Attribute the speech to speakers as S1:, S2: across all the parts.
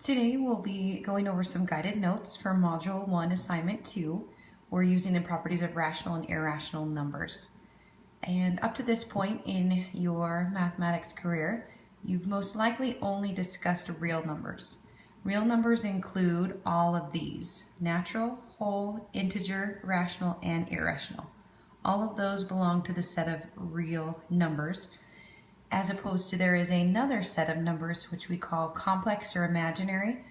S1: Today we'll be going over some guided notes for Module 1, Assignment 2. We're using the properties of rational and irrational numbers. And up to this point in your mathematics career, you've most likely only discussed real numbers. Real numbers include all of these: natural, whole, integer, rational, and irrational. All of those belong to the set of real numbers, as opposed to there is another set of numbers which we call complex or imaginary.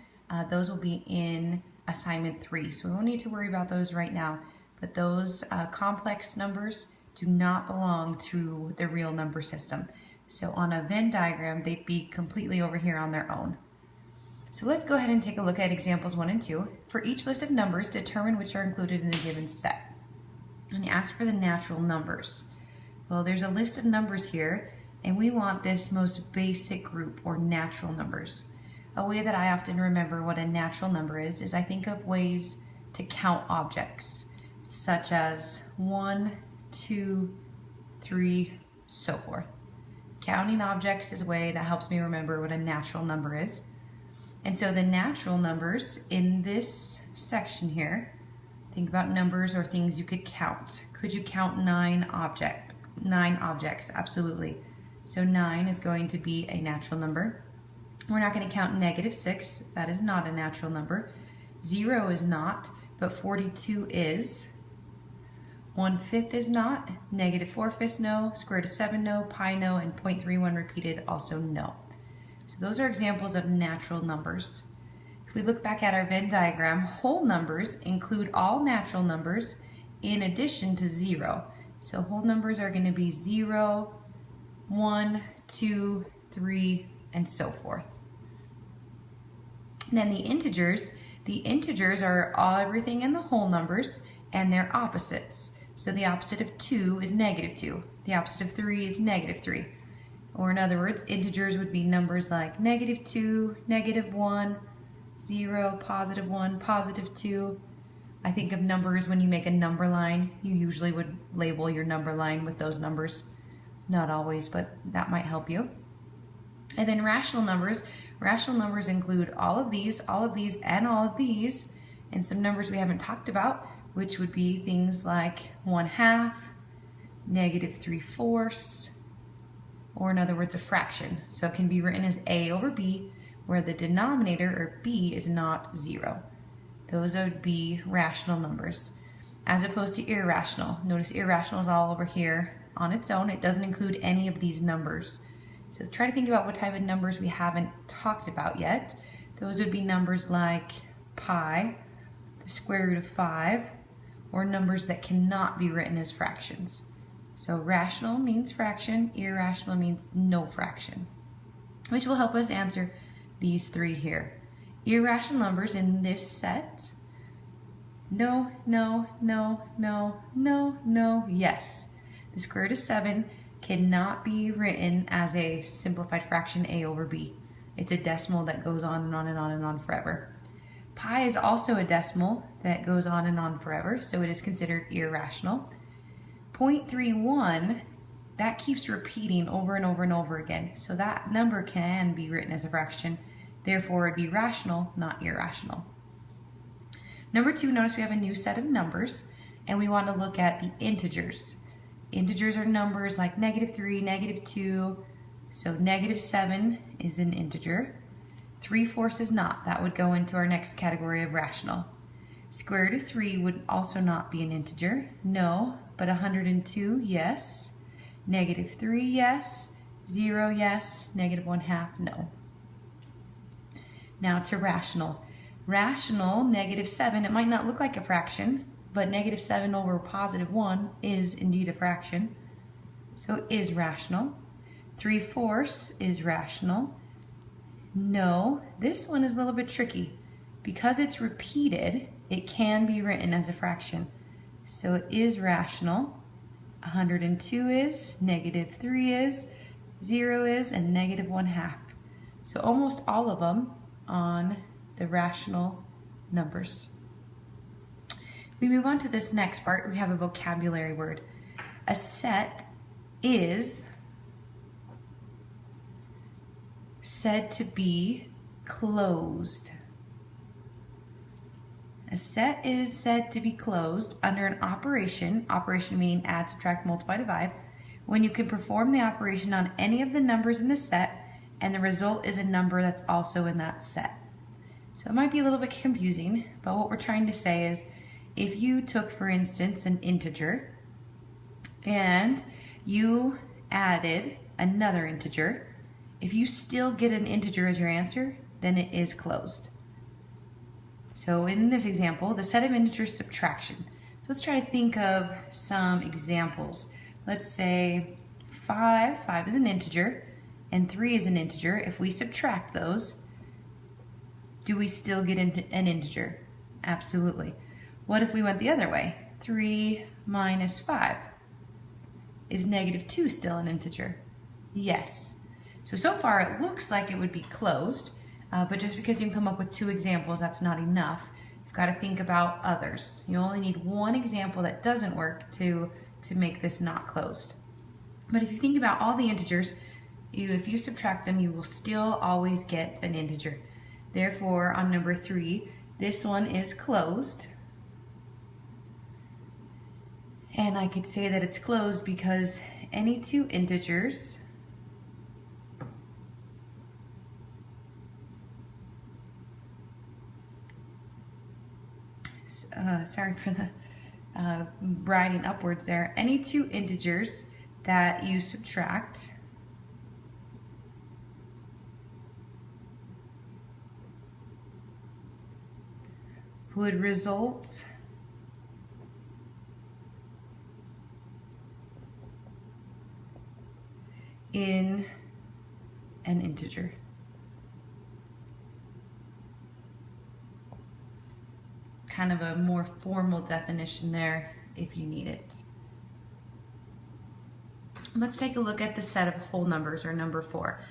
S1: Those will be in assignment 3, so we won't need to worry about those right now, but those complex numbers do not belong to the real number system. So on a Venn diagram, they'd be completely over here on their own. So let's go ahead and take a look at examples 1 and 2. For each list of numbers, determine which are included in the given set. And you ask for the natural numbers. Well, there's a list of numbers here, and we want this most basic group, or natural numbers. A way that I often remember what a natural number is I think of ways to count objects, such as 1, 2, 3, so forth. Counting objects is a way that helps me remember what a natural number is. And so the natural numbers in this section here, think about numbers or things you could count. Could you count 9 objects? Absolutely. So 9 is going to be a natural number. We're not going to count -6. That is not a natural number. 0 is not, but 42 is. 1/5 is not. -4/5 no. Square root of 7 no. Pi no. And 0.31 repeated also no. So those are examples of natural numbers. If we look back at our Venn diagram, whole numbers include all natural numbers in addition to 0. So whole numbers are going to be 0, 1, 2, 3, and so forth. And then the integers are everything in the whole numbers and their opposites. So the opposite of 2 is -2. The opposite of 3 is -3. Or in other words, integers would be numbers like -2, -1, 0, +1, +2. I think of numbers when you make a number line, you usually would label your number line with those numbers. Not always, but that might help you. And then rational numbers. Rational numbers include all of these, and all of these, and some numbers we haven't talked about, which would be things like 1/2, -3/4, or in other words, a fraction. So it can be written as a over b, where the denominator, or b, is not 0. Those would be rational numbers, as opposed to irrational. Notice irrational is all over here on its own. It doesn't include any of these numbers. So try to think about what type of numbers we haven't talked about yet. Those would be numbers like pi, the square root of 5, or numbers that cannot be written as fractions. So rational means fraction, irrational means no fraction, which will help us answer these 3 here. Irrational numbers in this set: no, no, no, no, no, no, yes. The square root of 7 cannot be written as a simplified fraction a over b. It's a decimal that goes on and on and on and on forever. Pi is also a decimal that goes on and on forever, so it is considered irrational. 0.31, that keeps repeating over and over and over again, so that number can be written as a fraction. Therefore, it'd be rational, not irrational. Number 2, notice we have a new set of numbers, and we want to look at the integers. Integers are numbers like -3, -2, so -7 is an integer. 3/4 is not. That would go into our next category of rational. Square root of 3 would also not be an integer. No, but 102, yes. -3, yes. 0, yes. -1/2, no. Now to rational. Rational, -7, it might not look like a fraction, but -7 over +1 is indeed a fraction, so it is rational. 3/4 is rational. No, this one is a little bit tricky. Because it's repeated, it can be written as a fraction, so it is rational. 102 is, -3 is, 0 is, and -1/2. So almost all of them on the rational numbers. We move on to this next part. We have a vocabulary word. A set is said to be closed. A set is said to be closed under an operation, operation meaning add, subtract, multiply, divide, when you can perform the operation on any of the numbers in the set and the result is a number that's also in that set. So it might be a little bit confusing, but what we're trying to say is if you took, for instance, an integer and you added another integer, if you still get an integer as your answer, then it is closed. So in this example, the set of integers subtraction. So let's try to think of some examples. Let's say 5 is an integer, and 3 is an integer. If we subtract those, do we still get an integer? Absolutely. What if we went the other way? 3 minus 5. Is -2 still an integer? Yes. So far it looks like it would be closed, but just because you can come up with 2 examples, that's not enough. You've got to think about others. You only need one example that doesn't work to make this not closed. But if you think about all the integers, if you subtract them, you will still always get an integer. Therefore, on number 3, this one is closed. And I could say that it's closed because any 2 integers sorry for the writing upwards there. Any 2 integers that you subtract would result in an integer. Kind of a more formal definition there if you need it. Let's take a look at the set of whole numbers, or number 4.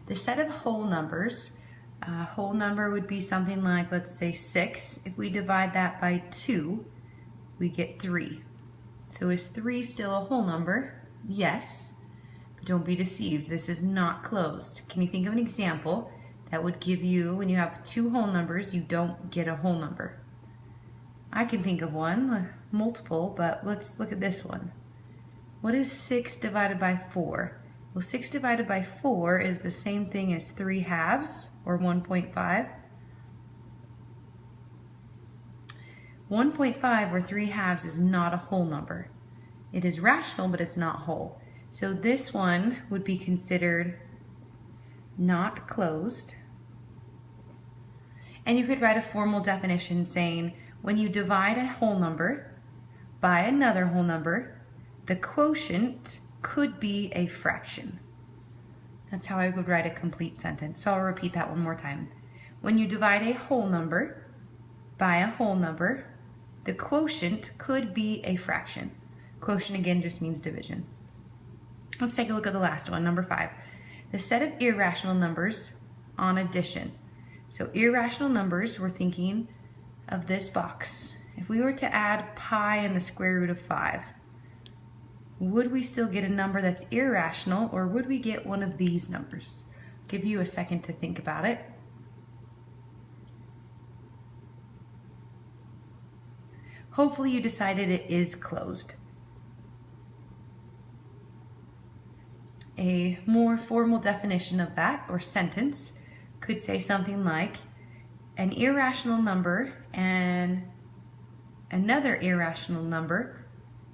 S1: The set of whole numbers, a whole number would be something like, let's say 6. If we divide that by 2, we get 3. So is 3 still a whole number? Yes. But don't be deceived, this is not closed. Can you think of an example that would give you, when you have 2 whole numbers, you don't get a whole number? I can think of one, multiple, but let's look at this one. What is 6 divided by 4? Well, 6 divided by 4 is the same thing as 3 halves, or 1.5. 1.5 or 3 halves is not a whole number. It is rational, but it's not whole. So this one would be considered not closed. And you could write a formal definition saying, when you divide a whole number by another whole number, the quotient could be a fraction. That's how I would write a complete sentence. So I'll repeat that one more time. When you divide a whole number by a whole number, the quotient could be a fraction. Quotient again just means division. Let's take a look at the last one, number 5. The set of irrational numbers on addition. So irrational numbers, we're thinking of this box. If we were to add pi and the square root of 5, would we still get a number that's irrational, or would we get one of these numbers? I'll give you a second to think about it. Hopefully you decided it is closed. A more formal definition of that, or sentence, could say something like, an irrational number and another irrational number,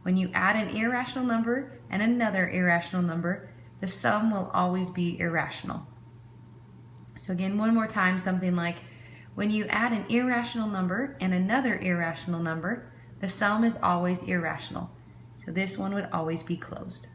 S1: when you add an irrational number and another irrational number, the sum will always be irrational. So again, one more time, something like, when you add an irrational number and another irrational number, the sum is always irrational. So this one would always be closed.